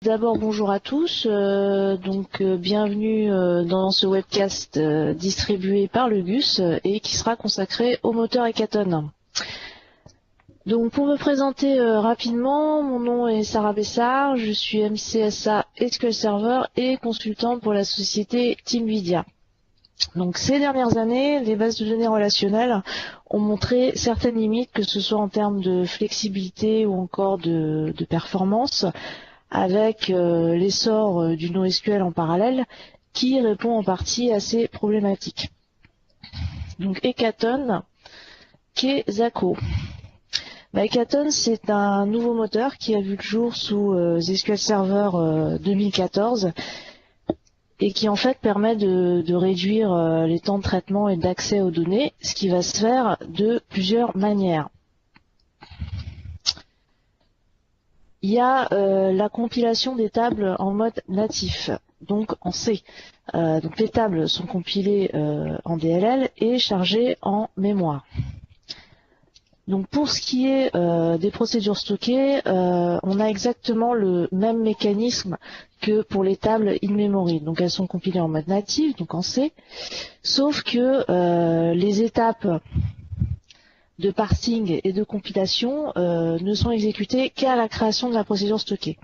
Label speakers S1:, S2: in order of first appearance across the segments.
S1: D'abord, bonjour à tous. Bienvenue dans ce webcast distribué par le GUS et qui sera consacré au moteur Hekaton. Donc, pour me présenter rapidement, mon nom est Sarah Bessard, je suis MCSA SQL Server et consultante pour la société TeamVidia. Donc, ces dernières années, les bases de données relationnelles ont montré certaines limites, que ce soit en termes de flexibilité ou encore de performance, avec l'essor du NoSQL en parallèle, qui répond en partie à ces problématiques. Donc, Hekaton, qu'est Zaco? Hekaton, c'est un nouveau moteur qui a vu le jour sous SQL Server 2014 et qui en fait permet de réduire les temps de traitement et d'accès aux données, ce qui va se faire de plusieurs manières. Il y a la compilation des tables en mode natif, donc en C. Donc les tables sont compilées en DLL et chargées en mémoire. Donc pour ce qui est des procédures stockées, on a exactement le même mécanisme que pour les tables in-memory. Donc elles sont compilées en mode natif, donc en C, sauf que les étapes de parsing et de compilation ne sont exécutées qu'à la création de la procédure stockée.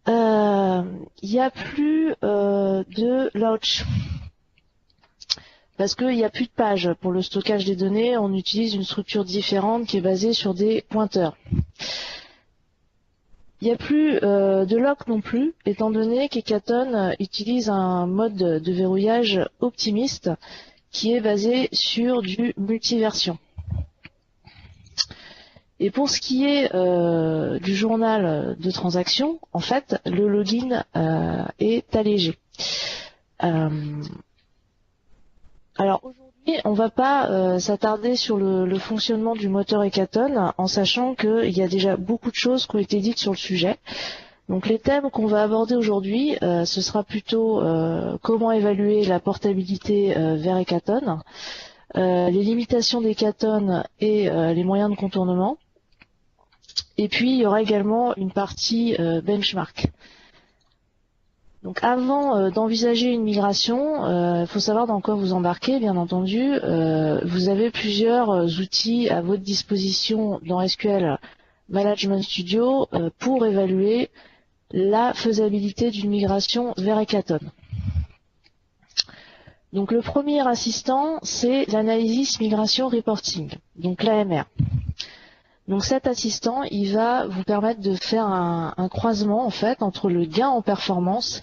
S1: Il n'y a plus de launch. Parce qu'il n'y a plus de page pour le stockage des données, on utilise une structure différente qui est basée sur des pointeurs. Il n'y a plus de lock non plus, étant donné qu'Hekaton utilise un mode de verrouillage optimiste qui est basé sur du multiversion. Et pour ce qui est du journal de transaction, en fait, le login est allégé. Alors aujourd'hui, on ne va pas s'attarder sur le fonctionnement du moteur Hekaton, en sachant qu'il y a déjà beaucoup de choses qui ont été dites sur le sujet. Donc les thèmes qu'on va aborder aujourd'hui, ce sera plutôt comment évaluer la portabilité vers Hekaton, les limitations d'Hekaton et les moyens de contournement. Et puis il y aura également une partie benchmark. Donc avant d'envisager une migration, il faut savoir dans quoi vous embarquez, bien entendu. Vous avez plusieurs outils à votre disposition dans SQL Management Studio pour évaluer la faisabilité d'une migration vers Hekaton. Donc le premier assistant, c'est l'analysis migration reporting, donc l'AMR. Donc cet assistant, il va vous permettre de faire un croisement en fait entre le gain en performance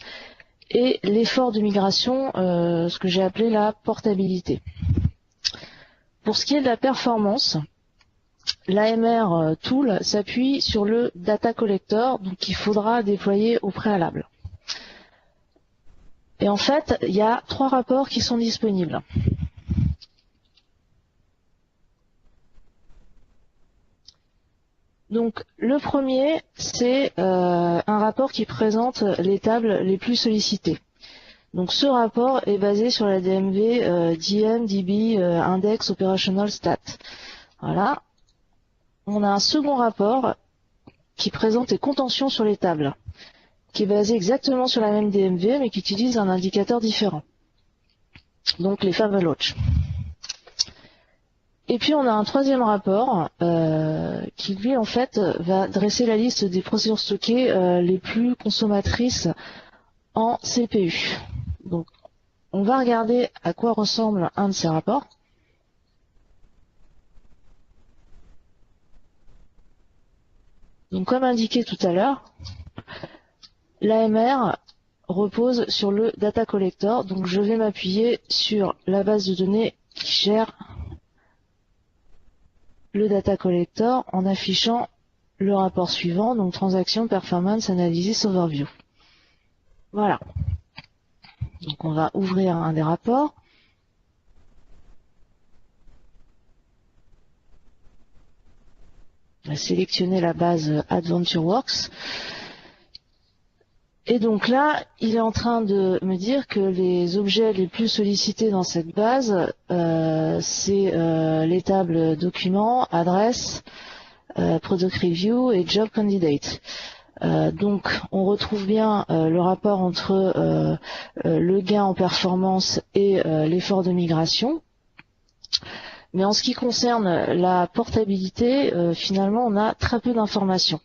S1: et l'effort de migration, ce que j'ai appelé la portabilité. Pour ce qui est de la performance, l'AMR Tool s'appuie sur le Data Collector, donc qu'il faudra déployer au préalable. Et en fait, il y a 3 rapports qui sont disponibles. Donc le premier, c'est un rapport qui présente les tables les plus sollicitées. Donc ce rapport est basé sur la DMV DMDB Index Operational Stat. Voilà. On a un second rapport qui présente les contentions sur les tables, qui est basé exactement sur la même DMV mais qui utilise un indicateur différent. Donc les fameux logs. Et puis on a un troisième rapport qui lui en fait va dresser la liste des procédures stockées les plus consommatrices en CPU. Donc on va regarder à quoi ressemble un de ces rapports. Donc comme indiqué tout à l'heure, l'AMR repose sur le data collector, donc je vais m'appuyer sur la base de données qui gère le data collector en affichant le rapport suivant, donc transaction performance analysis overview. Voilà. Donc on va ouvrir un des rapports. On va sélectionner la base AdventureWorks. Et donc là, il est en train de me dire que les objets les plus sollicités dans cette base, c'est les tables documents, adresse, product review et job candidate. Donc on retrouve bien le rapport entre le gain en performance et l'effort de migration. Mais en ce qui concerne la portabilité, finalement on a très peu d'informations.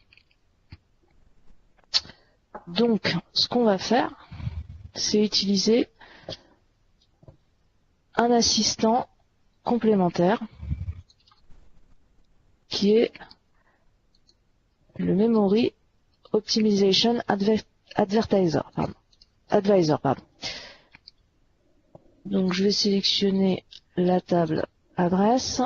S1: Donc ce qu'on va faire, c'est utiliser un assistant complémentaire qui est le Memory Optimization Advisor. Donc je vais sélectionner la table adresse.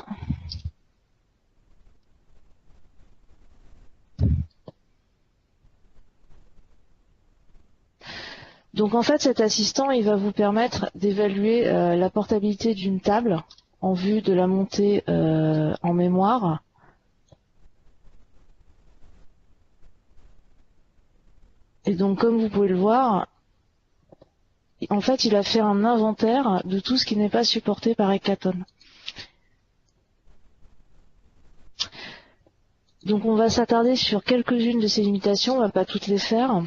S1: Donc en fait cet assistant il va vous permettre d'évaluer la portabilité d'une table en vue de la montée en mémoire. Et donc comme vous pouvez le voir, en fait il a fait un inventaire de tout ce qui n'est pas supporté par Hekaton. Donc on va s'attarder sur quelques-unes de ces limitations, on ne va pas toutes les faire.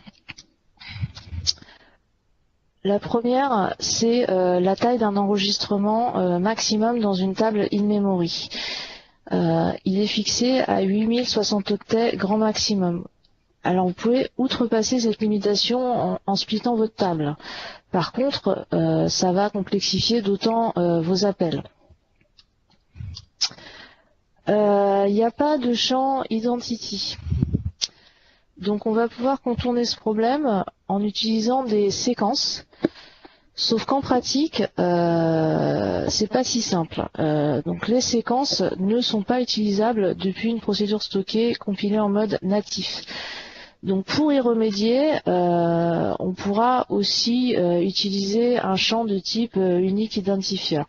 S1: La première, c'est la taille d'un enregistrement maximum dans une table in-memory. Il est fixé à 8060 octets grand maximum. Alors vous pouvez outrepasser cette limitation en splittant votre table. Par contre, ça va complexifier d'autant vos appels. Il n'y a pas de champ identity. Donc on va pouvoir contourner ce problème en utilisant des séquences. Sauf qu'en pratique, c'est pas si simple. Donc les séquences ne sont pas utilisables depuis une procédure stockée compilée en mode natif. Donc pour y remédier, on pourra aussi utiliser un champ de type unique identifier.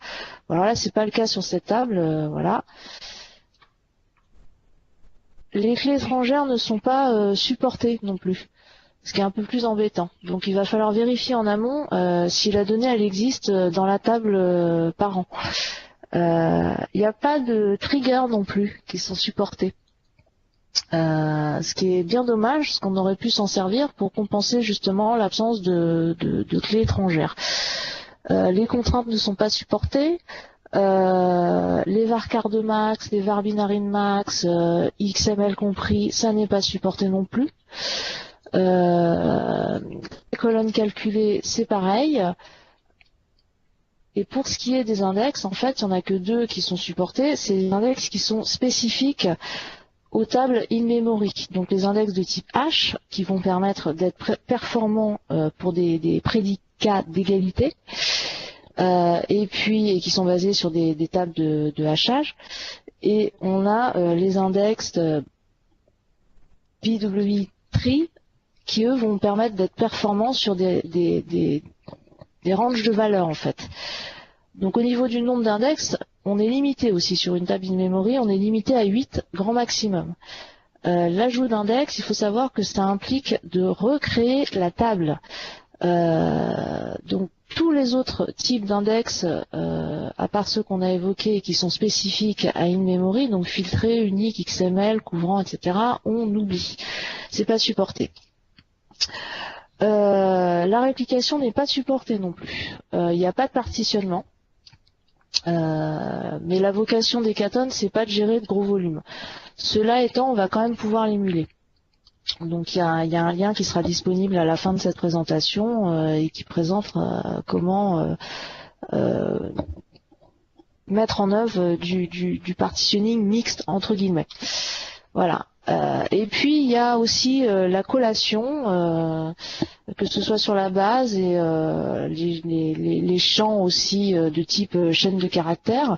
S1: Alors là, c'est pas le cas sur cette table. Voilà. Les clés étrangères ne sont pas supportées non plus, ce qui est un peu plus embêtant. Donc il va falloir vérifier en amont si la donnée elle existe dans la table parent. Il n'y a pas de triggers non plus qui sont supportés. Ce qui est bien dommage, parce qu'on aurait pu s'en servir pour compenser justement l'absence de clés étrangères. Les contraintes ne sont pas supportées. Les var de max, les var binary max, XML compris, ça n'est pas supporté non plus. Les colonnes calculées, c'est pareil. Et pour ce qui est des index, en fait, il n'y en a que deux qui sont supportés. C'est les index qui sont spécifiques aux tables in-memory. Donc les index de type H, qui vont permettre d'être performants pour des prédicats d'égalité. Et qui sont basés sur des tables de hachage. Et on a les index PW3 qui eux vont permettre d'être performants sur des ranges de valeurs en fait. Donc au niveau du nombre d'index, on est limité aussi sur une table in-memory, on est limité à 8 grand maximum. L'ajout d'index, il faut savoir que ça implique de recréer la table. Donc tous les autres types d'index, à part ceux qu'on a évoqués et qui sont spécifiques à in-memory, donc filtré, unique, XML, couvrant, etc., on oublie. C'est pas supporté. La réplication n'est pas supportée non plus. Il n'y a pas de partitionnement. Mais la vocation d'Hekaton, c'est pas de gérer de gros volumes. Cela étant, on va quand même pouvoir l'émuler. Donc il y a un lien qui sera disponible à la fin de cette présentation et qui présente comment mettre en œuvre du partitioning mixte entre guillemets. Voilà. Et puis il y a aussi la collation, que ce soit sur la base et les champs aussi de type chaîne de caractères,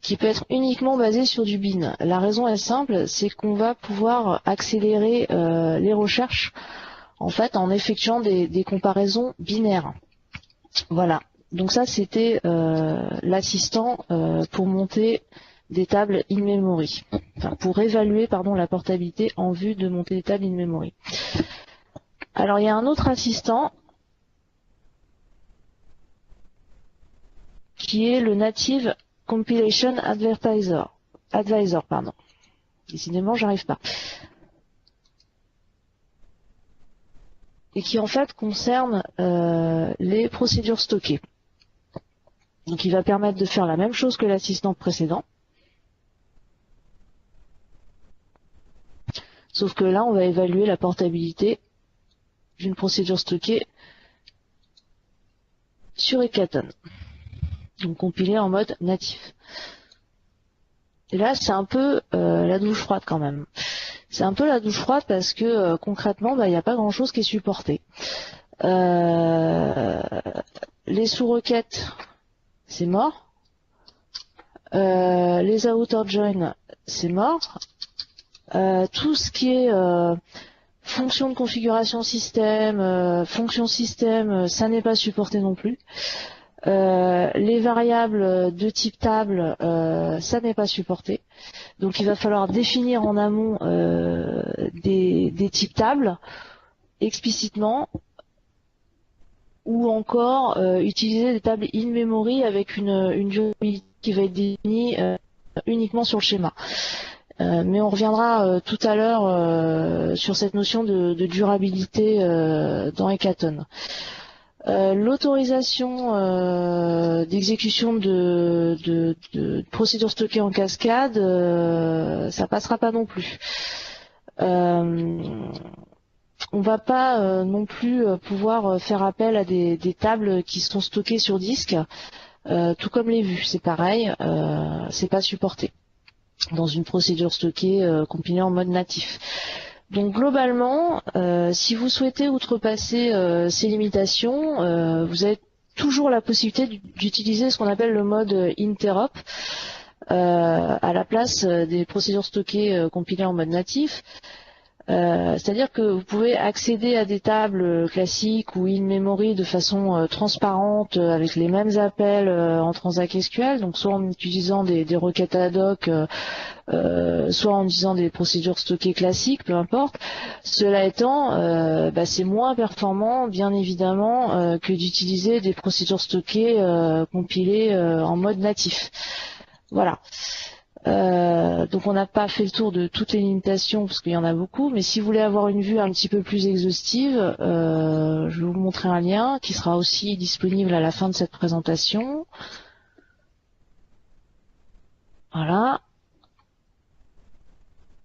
S1: qui peut être uniquement basé sur du bin. La raison est simple, c'est qu'on va pouvoir accélérer les recherches en fait en effectuant des comparaisons binaires. Voilà. Donc ça c'était l'assistant pour monter des tables in-memory, enfin, pour évaluer la portabilité en vue de monter des tables in-memory. Alors il y a un autre assistant qui est le Native Compilation Advisor. Décidément, j'arrive pas. et qui en fait concerne les procédures stockées. Donc il va permettre de faire la même chose que l'assistant précédent, sauf que là on va évaluer la portabilité d'une procédure stockée sur Hekaton, donc compilée en mode natif. Et là c'est un peu la douche froide quand même. C'est un peu la douche froide parce que concrètement il n'y a pas grand chose qui est supporté. Les sous-requêtes, c'est mort. Les outer join, c'est mort. Tout ce qui est fonction de configuration système, fonction système, ça n'est pas supporté non plus. Les variables de type table, ça n'est pas supporté. Donc il va falloir définir en amont des types tables explicitement, ou encore utiliser des tables in-memory avec une durabilité qui va être définie uniquement sur le schéma. Mais on reviendra tout à l'heure sur cette notion de durabilité dans Hekaton. L'autorisation d'exécution de procédures stockées en cascade, ça passera pas non plus. On va pas non plus pouvoir faire appel à des tables qui sont stockées sur disque, tout comme les vues, c'est pareil, c'est pas supporté dans une procédure stockée compilée en mode natif. Donc globalement, si vous souhaitez outrepasser ces limitations, vous avez toujours la possibilité d'utiliser ce qu'on appelle le mode interop à la place des procédures stockées compilées en mode natif. C'est-à-dire que vous pouvez accéder à des tables classiques ou in-memory de façon transparente avec les mêmes appels en Transact SQL, donc soit en utilisant des requêtes ad hoc, soit en utilisant des procédures stockées classiques, peu importe. Cela étant, c'est moins performant, bien évidemment, que d'utiliser des procédures stockées compilées en mode natif. Voilà. Donc on n'a pas fait le tour de toutes les limitations parce qu'il y en a beaucoup, mais si vous voulez avoir une vue un petit peu plus exhaustive, je vais vous montrer un lien qui sera aussi disponible à la fin de cette présentation. Voilà.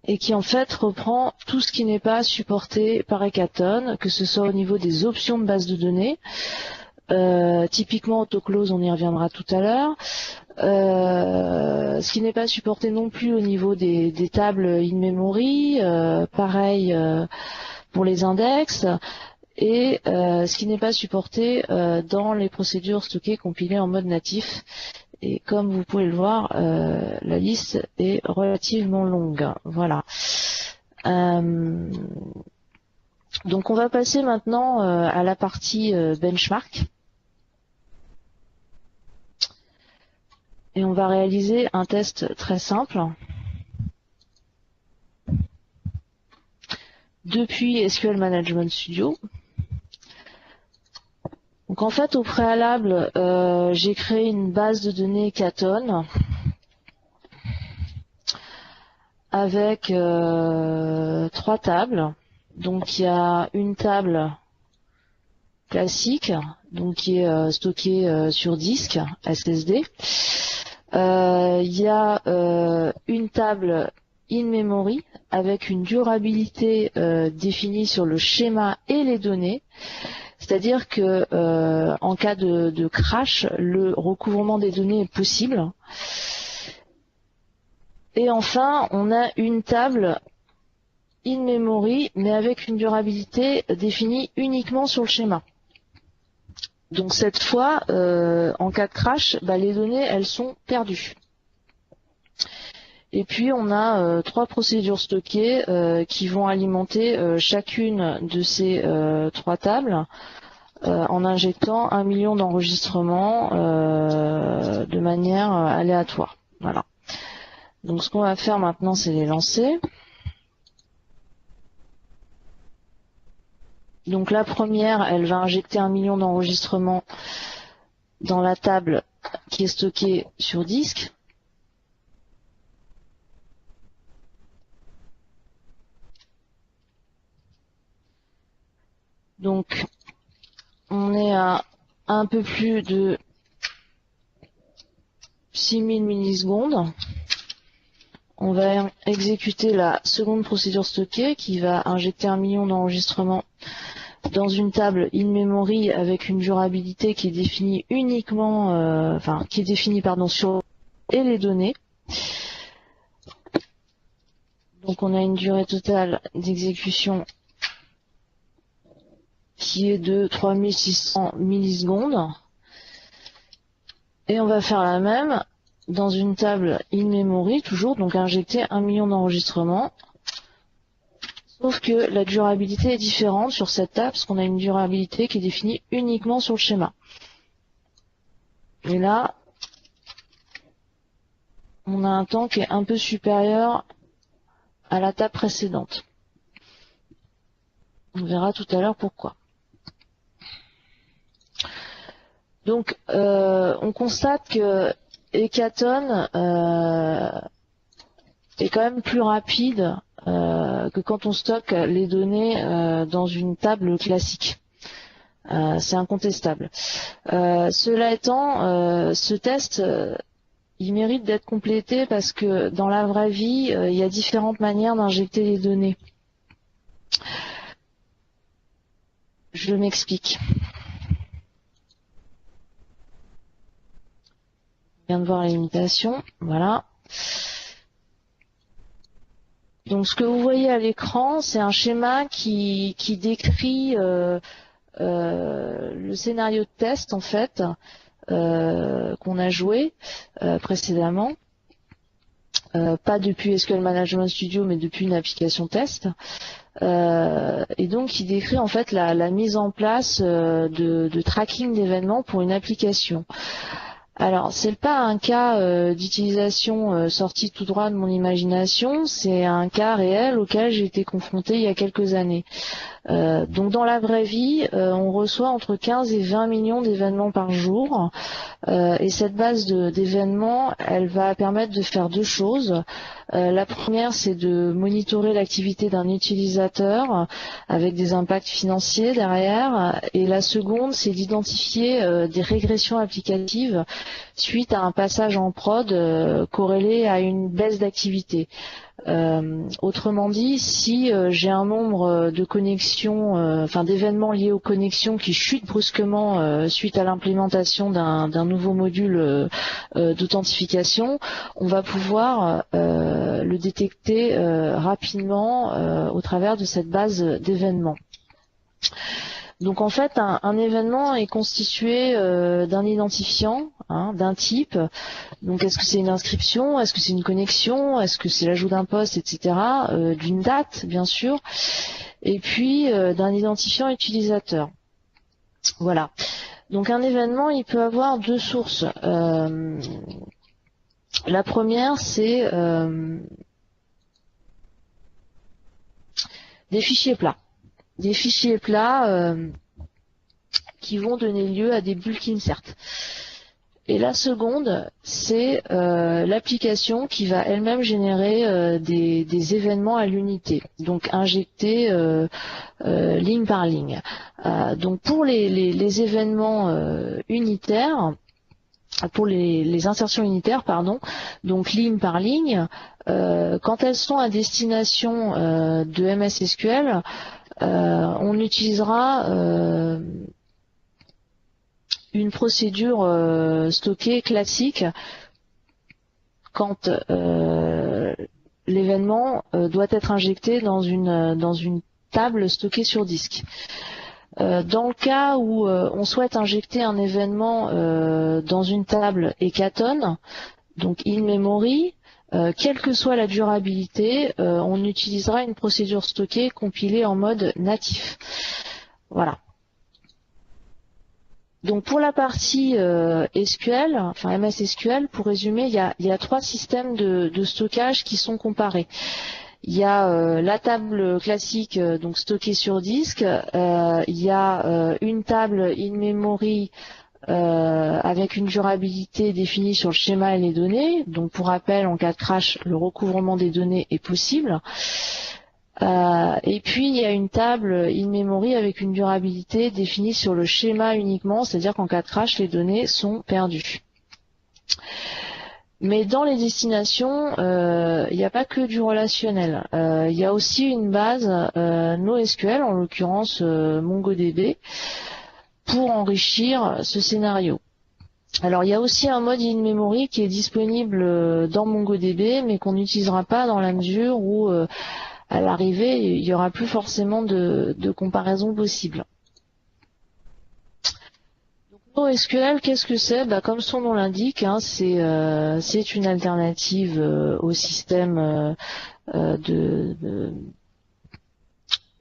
S1: Et qui en fait reprend tout ce qui n'est pas supporté par Hekaton, que ce soit au niveau des options de base de données. Typiquement autoclose, on y reviendra tout à l'heure. Ce qui n'est pas supporté non plus au niveau des tables in-memory, pareil pour les index, et ce qui n'est pas supporté dans les procédures stockées compilées en mode natif. Et comme vous pouvez le voir, la liste est relativement longue. Voilà. Donc on va passer maintenant à la partie benchmark. Et on va réaliser un test très simple. Depuis SQL Management Studio. Donc en fait au préalable, j'ai créé une base de données Hekaton avec 3 tables. Donc il y a une table classique, donc qui est stockée sur disque SSD. Il y a une table in-memory avec une durabilité définie sur le schéma et les données. C'est-à-dire que en cas de crash, le recouvrement des données est possible. Et enfin, on a une table in-memory, mais avec une durabilité définie uniquement sur le schéma. Donc cette fois, en cas de crash, les données, elles sont perdues. Et puis on a 3 procédures stockées qui vont alimenter chacune de ces 3 tables en injectant 1 million d'enregistrements de manière aléatoire. Voilà. Donc ce qu'on va faire maintenant, c'est les lancer. Donc la première, elle va injecter 1 million d'enregistrements dans la table qui est stockée sur disque. Donc, on est à un peu plus de 6000 millisecondes. On va exécuter la seconde procédure stockée qui va injecter 1 million d'enregistrements dans une table in-memory avec une durabilité qui est définie uniquement, sur et les données. Donc on a une durée totale d'exécution qui est de 3600 millisecondes. Et on va faire la même dans une table in-memory, toujours, donc injecter 1 million d'enregistrements. Sauf que la durabilité est différente sur cette table, parce qu'on a une durabilité qui est définie uniquement sur le schéma. Et là, on a un temps qui est un peu supérieur à la table précédente. On verra tout à l'heure pourquoi. Donc, on constate que Hekaton est quand même plus rapide que quand on stocke les données dans une table classique. C'est incontestable. Cela étant, ce test, il mérite d'être complété parce que dans la vraie vie, il y a différentes manières d'injecter les données. Je m'explique. On vient de voir la limitation, voilà. Donc ce que vous voyez à l'écran, c'est un schéma qui décrit le scénario de test en fait qu'on a joué précédemment, pas depuis SQL Management Studio mais depuis une application test, et donc il décrit en fait la mise en place de tracking d'événements pour une application. Alors, c'est pas un cas d'utilisation sorti tout droit de mon imagination, c'est un cas réel auquel j'ai été confrontée il y a quelques années. Donc dans la vraie vie, on reçoit entre 15 et 20 millions d'événements par jour, et cette base d'événements, elle va permettre de faire deux choses. La première, c'est de monitorer l'activité d'un utilisateur avec des impacts financiers derrière, et la seconde, c'est d'identifier des régressions applicatives suite à un passage en prod corrélé à une baisse d'activité. Autrement dit, si j'ai un nombre de connexions, d'événements liés aux connexions qui chutent brusquement suite à l'implémentation d'un nouveau module d'authentification, on va pouvoir le détecter rapidement au travers de cette base d'événements. Donc en fait, un événement est constitué d'un identifiant, d'un type. Donc est-ce que c'est une inscription, est-ce que c'est une connexion, est-ce que c'est l'ajout d'un poste, etc. D'une date, bien sûr, et puis d'un identifiant utilisateur. Voilà. Donc un événement, il peut avoir deux sources. La première, c'est des fichiers plats. Des fichiers plats qui vont donner lieu à des bulk inserts. Et la seconde, c'est l'application qui va elle-même générer des événements à l'unité, donc injectés ligne par ligne. Donc pour les événements unitaires, pour les insertions unitaires, pardon, donc ligne par ligne, quand elles sont à destination de MS SQL, on utilisera une procédure stockée classique quand l'événement doit être injecté dans une table stockée sur disque. Dans le cas où on souhaite injecter un événement dans une table Hekaton, donc in-memory, quelle que soit la durabilité, on utilisera une procédure stockée compilée en mode natif. Voilà. Donc pour la partie SQL, enfin MS SQL, pour résumer, il y a trois systèmes de stockage qui sont comparés. Il y a la table classique, donc stockée sur disque. Il y a une table in-memory avec une durabilité définie sur le schéma et les données. Donc pour rappel, en cas de crash, le recouvrement des données est possible. Et puis il y a une table in-memory avec une durabilité définie sur le schéma uniquement, c'est-à-dire qu'en cas de crash, les données sont perdues. Mais dans les destinations, il n'y a pas que du relationnel. Il y a aussi une base NoSQL, en l'occurrence MongoDB, pour enrichir ce scénario. Alors il y a aussi un mode in-memory qui est disponible dans MongoDB, mais qu'on n'utilisera pas dans la mesure où à l'arrivée, il n'y aura plus forcément de comparaison possible. NoSQL, qu'est-ce que c'est? Comme son nom l'indique, hein, c'est une alternative au système de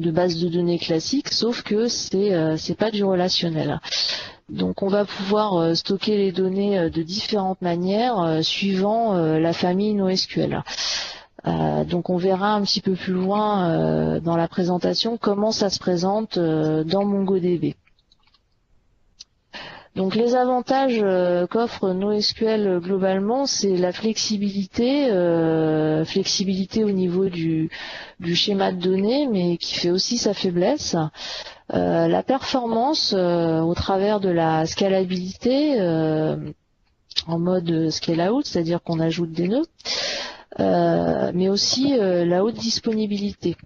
S1: base de données classique, sauf que c'est pas du relationnel. Donc on va pouvoir stocker les données de différentes manières suivant la famille NoSQL. Donc on verra un petit peu plus loin dans la présentation comment ça se présente dans MongoDB. Donc les avantages qu'offre NoSQL globalement, c'est la flexibilité, flexibilité au niveau du schéma de données, mais qui fait aussi sa faiblesse. La performance au travers de la scalabilité en mode scale-out, c'est-à-dire qu'on ajoute des nœuds, mais aussi la haute disponibilité.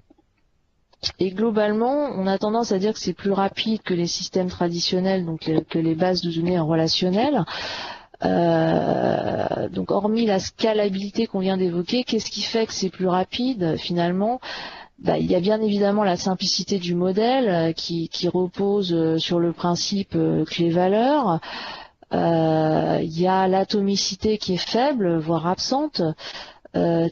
S1: Et globalement, on a tendance à dire que c'est plus rapide que les systèmes traditionnels, donc que les bases de données en relationnel. Donc hormis la scalabilité qu'on vient d'évoquer, qu'est-ce qui fait que c'est plus rapide finalement? Il y a bien évidemment la simplicité du modèle qui repose sur le principe clé-valeur. Il y a l'atomicité qui est faible, voire absente.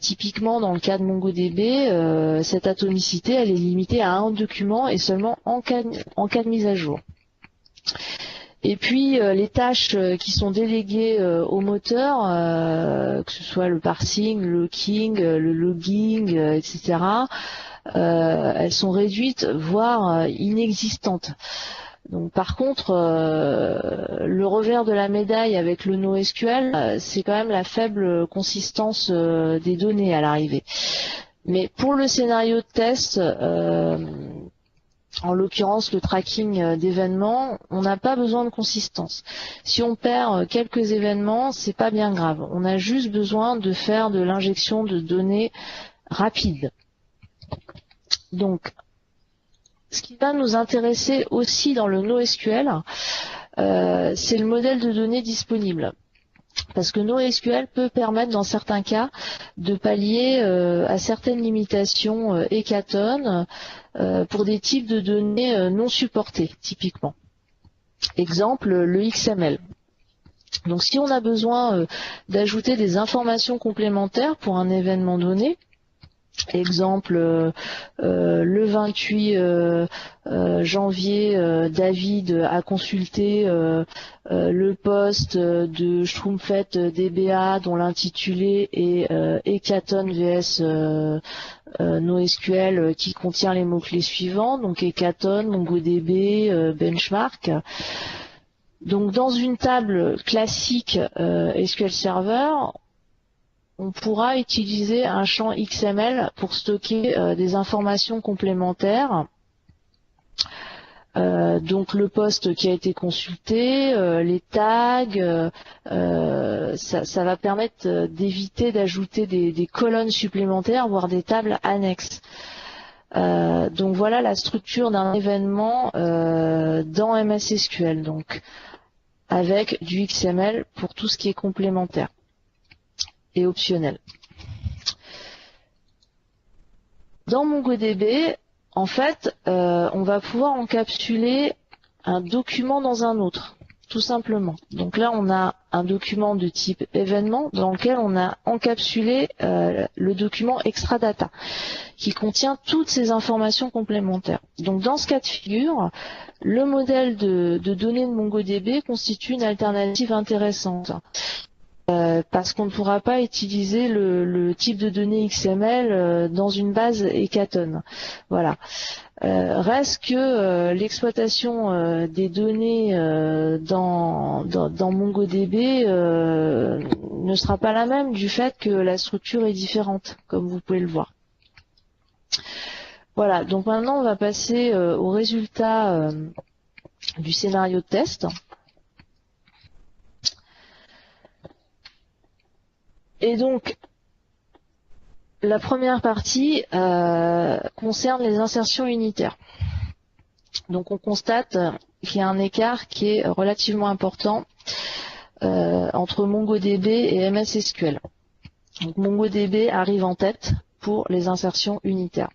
S1: Typiquement, dans le cas de MongoDB, cette atomicité, elle est limitée à un document et seulement en cas de mise à jour. Et puis, les tâches qui sont déléguées au moteur, que ce soit le parsing, le looking, le logging, etc., elles sont réduites, voire inexistantes. Donc, par contre, le revers de la médaille avec le NoSQL, c'est quand même la faible consistance des données à l'arrivée. Mais pour le scénario de test, en l'occurrence le tracking d'événements, on n'a pas besoin de consistance. Si on perd quelques événements, c'est pas bien grave. On a juste besoin de faire de l'injection de données rapide. Donc, ce qui va nous intéresser aussi dans le NoSQL, c'est le modèle de données disponible. Parce que NoSQL peut permettre, dans certains cas, de pallier à certaines limitations hécatones pour des types de données non supportés, typiquement. Exemple, le XML. Donc si on a besoin d'ajouter des informations complémentaires pour un événement donné, exemple, le 28 janvier, David a consulté le post de Schrumpfet DBA dont l'intitulé est Hekaton vs NoSQL qui contient les mots-clés suivants, donc Hekaton, MongoDB, benchmark. Donc dans une table classique SQL Server, on pourra utiliser un champ XML pour stocker des informations complémentaires. Donc le post qui a été consulté, les tags, ça va permettre d'éviter d'ajouter des colonnes supplémentaires, voire des tables annexes. Donc voilà la structure d'un événement dans MS SQL, donc avec du XML pour tout ce qui est complémentaire et optionnel. Dans MongoDB, en fait, on va pouvoir encapsuler un document dans un autre, tout simplement. Donc là, on a un document de type événement dans lequel on a encapsulé le document extra-data, qui contient toutes ces informations complémentaires. Donc dans ce cas de figure, le modèle de données de MongoDB constitue une alternative intéressante. Parce qu'on ne pourra pas utiliser le type de données XML dans une base Hekaton. Voilà. Reste que l'exploitation des données dans MongoDB ne sera pas la même du fait que la structure est différente, comme vous pouvez le voir. Voilà, donc maintenant on va passer au résultat du scénario de test. Et donc, la première partie concerne les insertions unitaires. Donc on constate qu'il y a un écart qui est relativement important entre MongoDB et MS SQL. Donc MongoDB arrive en tête pour les insertions unitaires.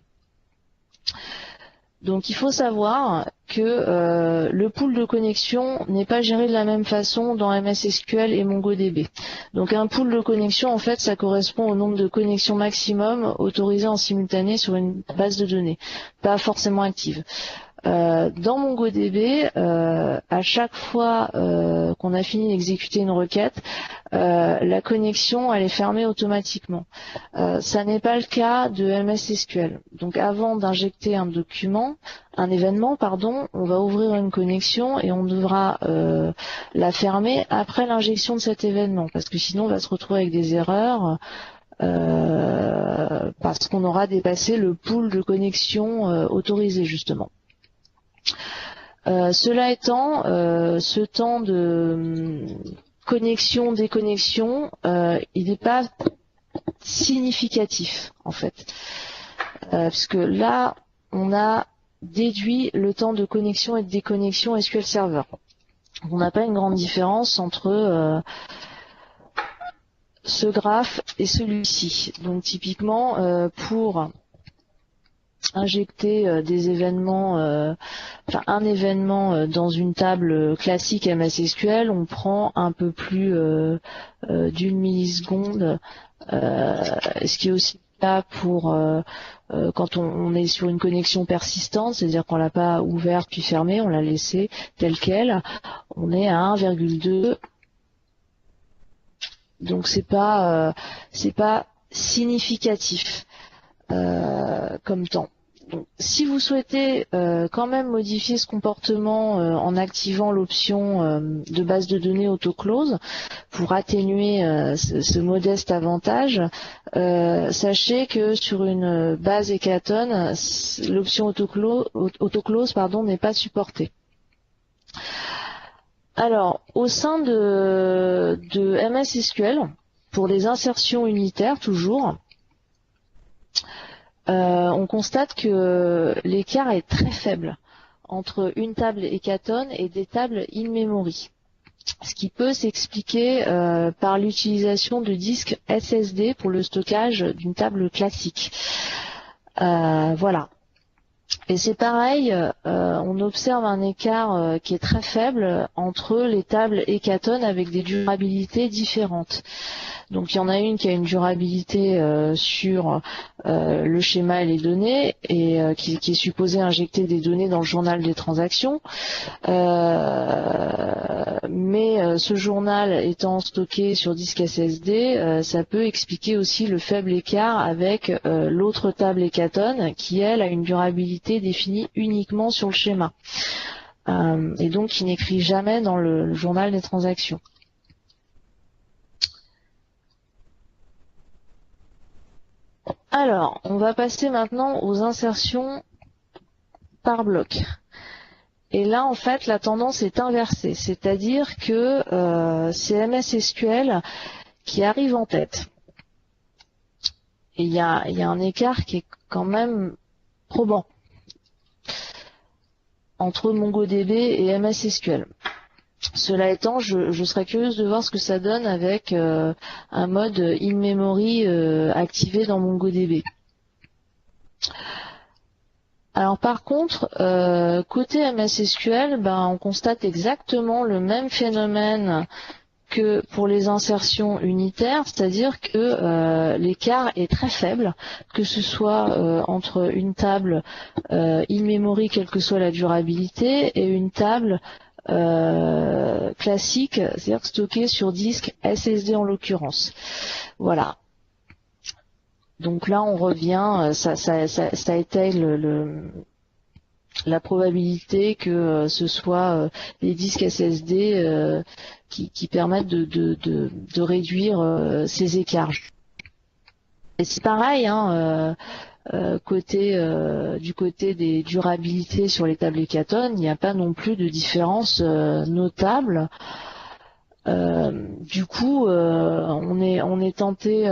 S1: Donc il faut savoir que le pool de connexion n'est pas géré de la même façon dans MS SQL et MongoDB. Donc un pool de connexion, en fait, ça correspond au nombre de connexions maximum autorisées en simultané sur une base de données, pas forcément active. Dans MongoDB, à chaque fois qu'on a fini d'exécuter une requête, la connexion elle est fermée automatiquement. Ça n'est pas le cas de MS SQL. Donc avant d'injecter un événement, on va ouvrir une connexion et on devra la fermer après l'injection de cet événement, parce que sinon on va se retrouver avec des erreurs. Parce qu'on aura dépassé le pool de connexion autorisé justement. Cela étant, ce temps de connexion-déconnexion, il n'est pas significatif en fait, puisque là, on a déduit le temps de connexion et de déconnexion SQL Server. On n'a pas une grande différence entre ce graphe et celui-ci. Donc typiquement, pour injecter des événements, un événement dans une table classique MS SQL, on prend un peu plus d'une milliseconde, ce qui est aussi le cas pour quand on est sur une connexion persistante, c'est-à-dire qu'on l'a pas ouverte puis fermée, on l'a laissée telle quelle, on est à 1,2. Donc c'est pas significatif comme temps. Donc, si vous souhaitez quand même modifier ce comportement en activant l'option de base de données autoclose pour atténuer ce modeste avantage, sachez que sur une base Hekaton, l'option autoclose n'est pas supportée. Alors, au sein de MS SQL, pour les insertions unitaires toujours, on constate que l'écart est très faible entre une table Hekaton et des tables in-memory, ce qui peut s'expliquer par l'utilisation de disques SSD pour le stockage d'une table classique. Voilà. Et c'est pareil, on observe un écart qui est très faible entre les tables Hekaton avec des durabilités différentes. Donc il y en a une qui a une durabilité sur le schéma et les données et qui est supposée injecter des données dans le journal des transactions. Mais ce journal étant stocké sur disque SSD, ça peut expliquer aussi le faible écart avec l'autre table Hekaton qui, elle, a une durabilité définie uniquement sur le schéma. Et donc qui n'écrit jamais dans le journal des transactions. Alors, on va passer maintenant aux insertions par bloc. Et là, en fait, la tendance est inversée, c'est-à-dire que c'est MS SQL qui arrive en tête. Et il y a un écart qui est quand même probant entre MongoDB et MS SQL. Cela étant, je serais curieuse de voir ce que ça donne avec un mode in-memory activé dans MongoDB. Alors par contre, côté MS SQL, on constate exactement le même phénomène que pour les insertions unitaires, c'est-à-dire que l'écart est très faible, que ce soit entre une table in-memory, quelle que soit la durabilité, et une table classique, c'est-à-dire stockée sur disque SSD en l'occurrence. Voilà. Donc là, on revient, ça étale la probabilité que ce soit les disques SSD qui permettent de réduire ces écarts. Et c'est pareil, du côté des durabilités sur les tables Hécatone, il n'y a pas non plus de différence notable. Du coup, on est tenté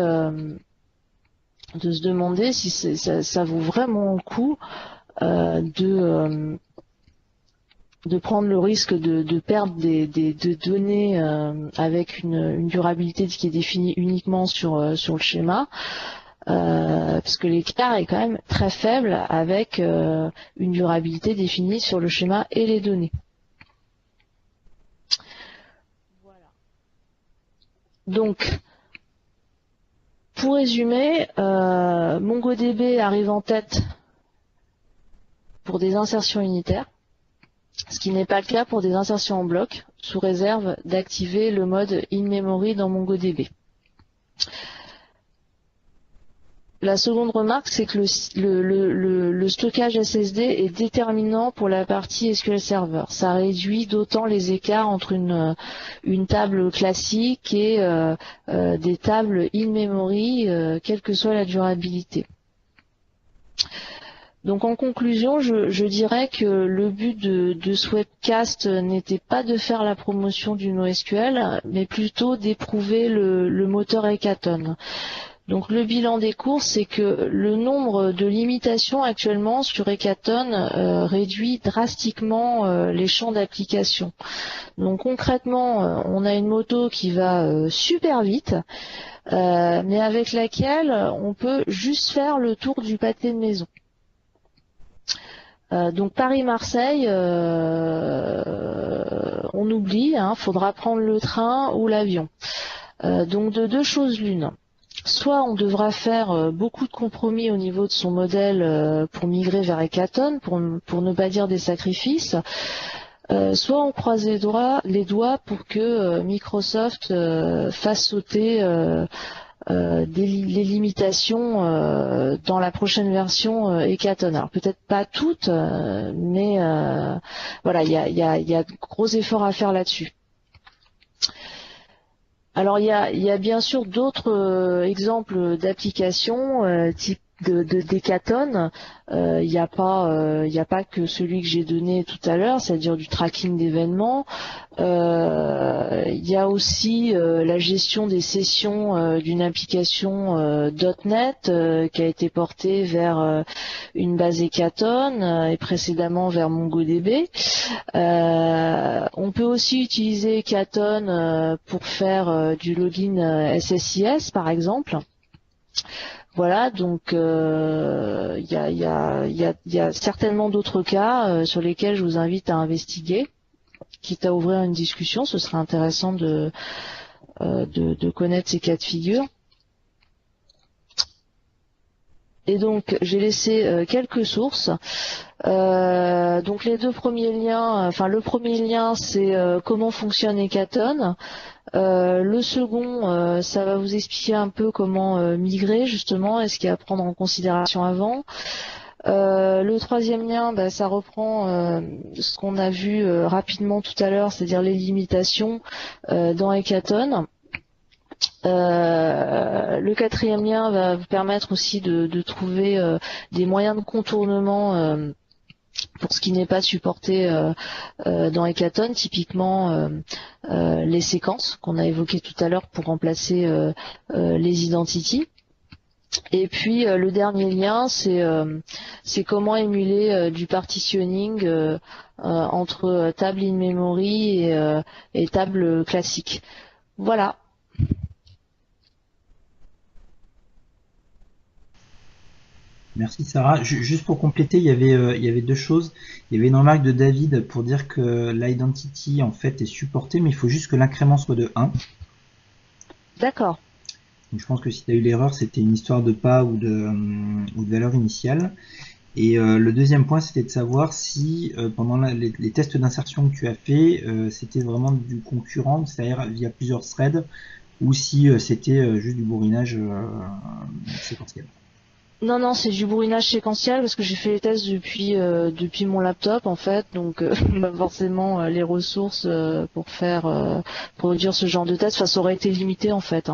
S1: de se demander si ça vaut vraiment le coup de prendre le risque de perdre de données avec une durabilité qui est définie uniquement sur le schéma, parce que l'écart est quand même très faible avec une durabilité définie sur le schéma et les données. Voilà. Donc, pour résumer, MongoDB arrive en tête pour des insertions unitaires, ce qui n'est pas le cas pour des insertions en bloc, sous réserve d'activer le mode in-memory dans MongoDB. La seconde remarque, c'est que le stockage SSD est déterminant pour la partie SQL Server. Ça réduit d'autant les écarts entre une table classique et des tables in-memory, quelle que soit la durabilité. Donc en conclusion, je dirais que le but de ce webcast n'était pas de faire la promotion du NoSQL, mais plutôt d'éprouver le moteur Hécatone. Donc le bilan des cours, c'est que le nombre de limitations actuellement sur Hécatone réduit drastiquement les champs d'application. Donc concrètement, on a une moto qui va super vite, mais avec laquelle on peut juste faire le tour du pâté de maison. Donc Paris-Marseille, on oublie, faudra prendre le train ou l'avion. Donc de deux choses l'une. Soit on devra faire beaucoup de compromis au niveau de son modèle pour migrer vers Hécatone, pour ne pas dire des sacrifices, soit on croise les doigts pour que Microsoft fasse sauter les limitations dans la prochaine version Hécatone. Alors peut-être pas toutes, mais voilà, il y a de gros efforts à faire là-dessus. Alors il y a bien sûr d'autres exemples d'applications type d'Hécatone. Il n'y a pas que celui que j'ai donné tout à l'heure, c'est-à-dire du tracking d'événements. Il y a aussi la gestion des sessions d'une application .NET qui a été portée vers une base Hécatone et précédemment vers MongoDB. On peut aussi utiliser Hécatone pour faire du login SSIS par exemple. Voilà, donc il y a certainement d'autres cas sur lesquels je vous invite à investiguer, quitte à ouvrir une discussion. Ce serait intéressant de connaître ces cas de figure. Et donc j'ai laissé quelques sources. Donc les deux premiers liens, le premier lien c'est comment fonctionne Hécatone. Le second, ça va vous expliquer un peu comment migrer justement et ce qu'il y a à prendre en considération avant. Le troisième lien, ça reprend ce qu'on a vu rapidement tout à l'heure, c'est-à-dire les limitations dans Hécatone. Le quatrième lien va vous permettre aussi de trouver des moyens de contournement pour ce qui n'est pas supporté dans Hécatone, typiquement les séquences qu'on a évoquées tout à l'heure pour remplacer les identities. Et puis le dernier lien, c'est comment émuler du partitioning entre table in-memory et table classique. Voilà.
S2: Merci Sarah. Juste pour compléter, il y avait deux choses. Il y avait une remarque de David pour dire que l'identity en fait est supportée, mais il faut juste que l'incrément soit de 1.
S1: D'accord.
S2: Donc je pense que si tu as eu l'erreur, c'était une histoire de pas ou de valeur initiale. Et le deuxième point, c'était de savoir si pendant les tests d'insertion que tu as fait, c'était vraiment du concurrent, c'est-à-dire via plusieurs threads, ou si c'était juste du bourrinage séquentiel.
S1: Non, c'est du bourrinage séquentiel parce que j'ai fait les tests depuis mon laptop en fait, donc forcément les ressources pour dire ce genre de test, ça aurait été limité en fait.